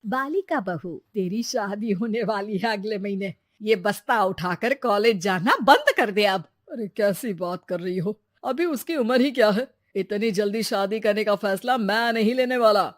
बालिका बहू, तेरी शादी होने वाली है अगले महीने। ये बस्ता उठाकर कॉलेज जाना बंद कर दे अब। अरे कैसी बात कर रही हो, अभी उसकी उम्र ही क्या है। इतनी जल्दी शादी करने का फैसला मैं नहीं लेने वाला।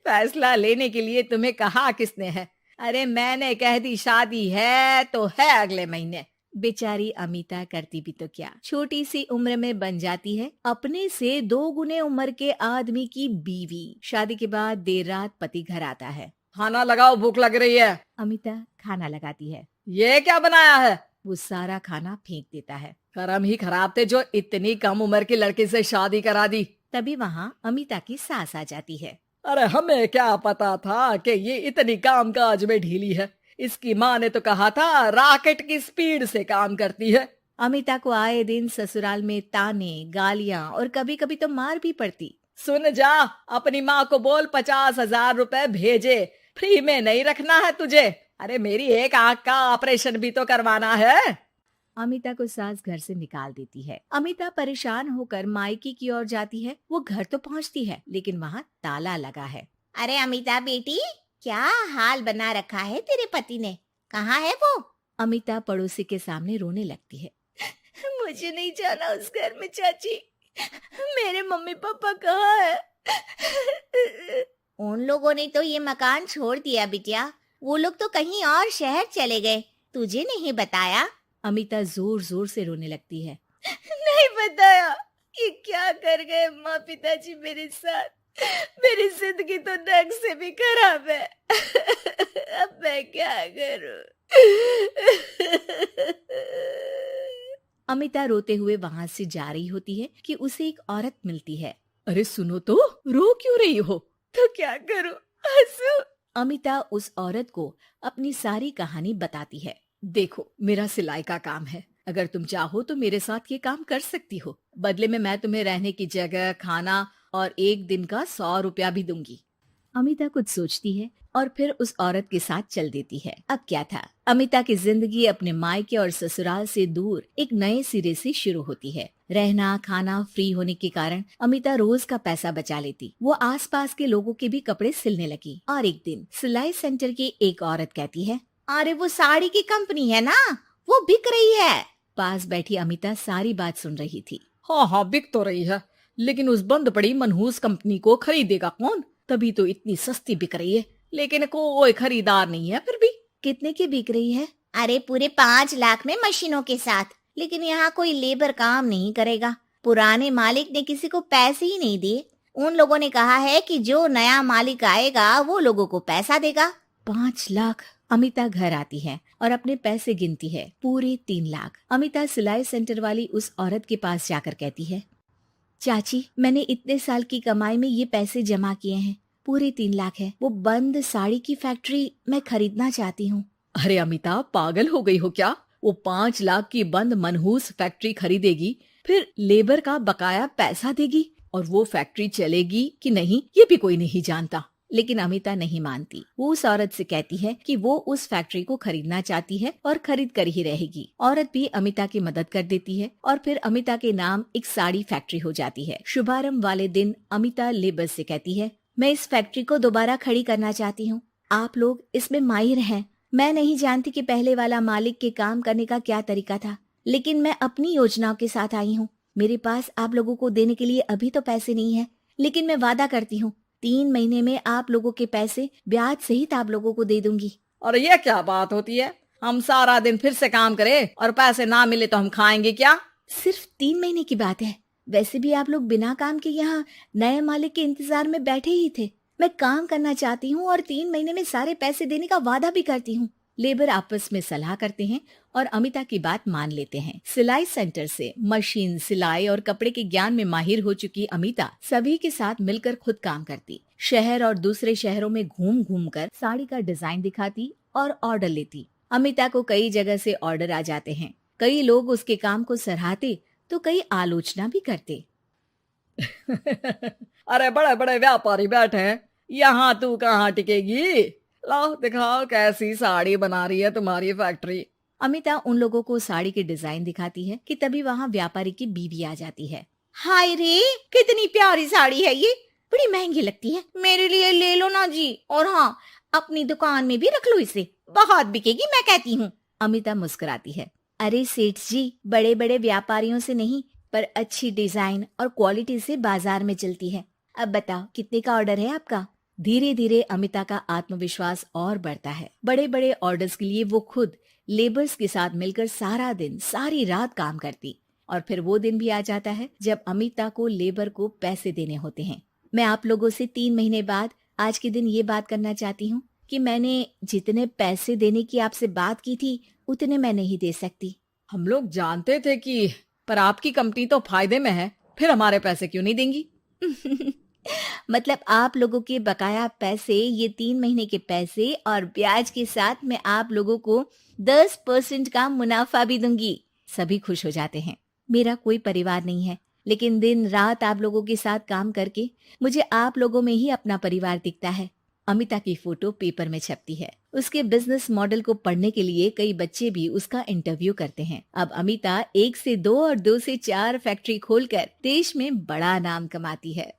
फैसला लेने के लिए तुम्हें कहा किसने है? अरे मैंने कह दी शादी है तो है अगले महीने। बेचारी अमिता करती भी तो क्या, छोटी सी उम्र में बन जाती है अपने से 2 गुने उम्र के आदमी की बीवी। शादी के बाद देर रात पति घर आता है। खाना लगाओ, भूख लग रही है। अमिता खाना लगाती है। ये क्या बनाया है? वो सारा खाना फेंक देता है। कर्म ही खराब थे जो इतनी कम उम्र के लड़के से शादी करा दी। तभी वहाँ अमिता की सास आ जाती है। अरे हमें क्या पता था कि ये इतनी कामकाज में ढीली है। इसकी माँ ने तो कहा था रॉकेट की स्पीड से काम करती है। अमिता को आए दिन ससुराल में ताने, गालियां और कभी कभी तो मार भी पड़ती। सुन जा, अपनी माँ को बोल 50,000 रुपए भेजे, फ्री में नहीं रखना है तुझे। अरे मेरी एक आंख का ऑपरेशन भी तो करवाना है। अमिता को सास घर से निकाल देती है। अमिता परेशान होकर मायके की ओर जाती है। वो घर तो पहुंचती है लेकिन वहाँ ताला लगा है। अरे अमिता बेटी, क्या हाल बना रखा है तेरे पति ने? कहाँ है वो? अमिता पड़ोसी के सामने रोने लगती है। मुझे नहीं जाना उस घर में चाची। मेरे मम्मी पापा कहाँ है? उन लोगों ने तो ये मकान छोड़ दिया बिटिया। वो लोग तो कहीं और शहर चले गए, तुझे नहीं बताया? अमिता जोर जोर से रोने लगती है। नहीं बताया? ये क्या कर गए माँ पिताजी मेरे साथ। मेरी जिंदगी तो नर्क से भी खराब है। अब मैं क्या करूं? अमिता रोते हुए वहाँ से जा रही होती है कि उसे एक औरत मिलती है। अरे सुनो तो, रो क्यों रही हो? तो क्या करूं, हंसू? अमिता उस औरत को अपनी सारी कहानी बताती है। देखो, मेरा सिलाई का काम है। अगर तुम चाहो तो मेरे साथ ये काम कर सकती हो। बदले में मैं तुम्हें रहने की जगह, खाना और 1 दिन का 100 रुपया भी दूंगी। अमिता कुछ सोचती है और फिर उस औरत के साथ चल देती है। अब क्या था, अमिता की जिंदगी अपने मायके और ससुराल से दूर एक नए सिरे से शुरू होती है। रहना खाना फ्री होने के कारण अमिता रोज का पैसा बचा लेती। वो आसपास के लोगों के भी कपड़े सिलने लगी। और एक दिन सिलाई सेंटर की एक औरत कहती है, अरे वो साड़ी की कंपनी है ना, वो बिक रही है। पास बैठी अमिता सारी बात सुन रही थी। हाँ हाँ, बिक तो रही है, लेकिन उस बंद पड़ी मनहूस कंपनी को खरीदेगा कौन? तभी तो इतनी सस्ती बिक रही है, लेकिन कोई खरीदार नहीं है। फिर भी कितने की बिक रही है? अरे पूरे 5 लाख में मशीनों के साथ। लेकिन यहाँ कोई लेबर काम नहीं करेगा। पुराने मालिक ने किसी को पैसे ही नहीं दिए। उन लोगों ने कहा है कि जो नया मालिक आएगा वो लोगों को पैसा देगा। 5 लाख। अमिता घर आती है और अपने पैसे गिनती है, पूरे 3 लाख। अमिता सिलाई सेंटर वाली उस औरत के पास जाकर कहती है, चाची, मैंने इतने साल की कमाई में ये पैसे जमा किए हैं, पूरे 3 लाख है। वो बंद साड़ी की फैक्ट्री मैं खरीदना चाहती हूँ। अरे अमिता, पागल हो गई हो क्या? वो 5 लाख की बंद मनहूस फैक्ट्री खरीदेगी, फिर लेबर का बकाया पैसा देगी, और वो फैक्ट्री चलेगी कि नहीं ये भी कोई नहीं जानता। लेकिन अमिता नहीं मानती। वो उस औरत से कहती है कि वो उस फैक्ट्री को खरीदना चाहती है और खरीद कर ही रहेगी। औरत भी अमिता की मदद कर देती है और फिर अमिता के नाम एक साड़ी फैक्ट्री हो जाती है। शुभारंभ वाले दिन अमिता लेबर से कहती है, मैं इस फैक्ट्री को दोबारा खड़ी करना चाहती हूँ। आप लोग इसमें माहिर हैं। मैं नहीं जानती कि पहले वाला मालिक के काम करने का क्या तरीका था, लेकिन मैं अपनी योजनाओं के साथ आई हूँ। मेरे पास आप लोगों को देने के लिए अभी तो पैसे नहीं है, लेकिन मैं वादा करती हूँ 3 महीने में आप लोगों के पैसे ब्याज सहित आप लोगों को दे दूंगी। और ये क्या बात होती है? हम सारा दिन फिर से काम करें और पैसे ना मिले तो हम खाएंगे क्या? सिर्फ 3 महीने की बात है। वैसे भी आप लोग बिना काम के यहाँ नए मालिक के इंतजार में बैठे ही थे। मैं काम करना चाहती हूँ और 3 महीने में सारे पैसे देने का वादा भी करती हूँ। लेबर आपस में सलाह करते हैं और अमिता की बात मान लेते हैं। सिलाई सेंटर से मशीन, सिलाई और कपड़े के ज्ञान में माहिर हो चुकी अमिता सभी के साथ मिलकर खुद काम करती। शहर और दूसरे शहरों में घूम घूम कर साड़ी का डिजाइन दिखाती और ऑर्डर लेती। अमिता को कई जगह से ऑर्डर आ जाते हैं। कई लोग उसके काम को सराहते तो कई आलोचना भी करते। अरे बड़े बड़े व्यापारी बैठे हैं, यहाँ तू कहाँ टिकेगी? लाओ दिखाओ कैसी साड़ी बना रही है तुम्हारी फैक्ट्री। अमिता उन लोगों को साड़ी के डिजाइन दिखाती है कि तभी वहाँ व्यापारी की बीवी आ जाती है। हाय रे, कितनी प्यारी साड़ी है ये, बड़ी महंगी लगती है, मेरे लिए ले लो ना जी। और हाँ, अपनी दुकान में भी रख लो इसे, बहुत बिकेगी मैं कहती हूँ। अमिता मुस्कुराती है। अरे सेठ जी, बड़े बड़े व्यापारियों से नहीं, पर अच्छी डिजाइन और क्वालिटी से बाजार में चलती है। अब बताओ कितने का ऑर्डर है आपका? धीरे धीरे अमिता का आत्मविश्वास और बढ़ता है। बड़े बड़े ऑर्डर्स के लिए वो खुद लेबर्स के साथ मिलकर सारा दिन सारी रात काम करती। और फिर वो दिन भी आ जाता है जब अमिता को लेबर को पैसे देने होते हैं। मैं आप लोगों से 3 महीने बाद आज के दिन ये बात करना चाहती हूँ कि मैंने जितने पैसे देने की आपसे बात की थी उतने मैं नहीं दे सकती। हम लोग जानते थे कि पर आपकी कंपनी तो फायदे में है, फिर हमारे पैसे क्यों नहीं देंगी? मतलब आप लोगों के बकाया पैसे, ये 3 महीने के पैसे और ब्याज के साथ मैं आप लोगों को 10% का मुनाफा भी दूंगी। सभी खुश हो जाते हैं। मेरा कोई परिवार नहीं है, लेकिन दिन रात आप लोगों के साथ काम करके मुझे आप लोगों में ही अपना परिवार दिखता है। अमिता की फोटो पेपर में छपती है। उसके बिजनेस मॉडल को पढ़ने के लिए कई बच्चे भी उसका इंटरव्यू करते हैं। अब अमिता 1 से 2 और 2 से 4 फैक्ट्री खोलकर देश में बड़ा नाम कमाती है।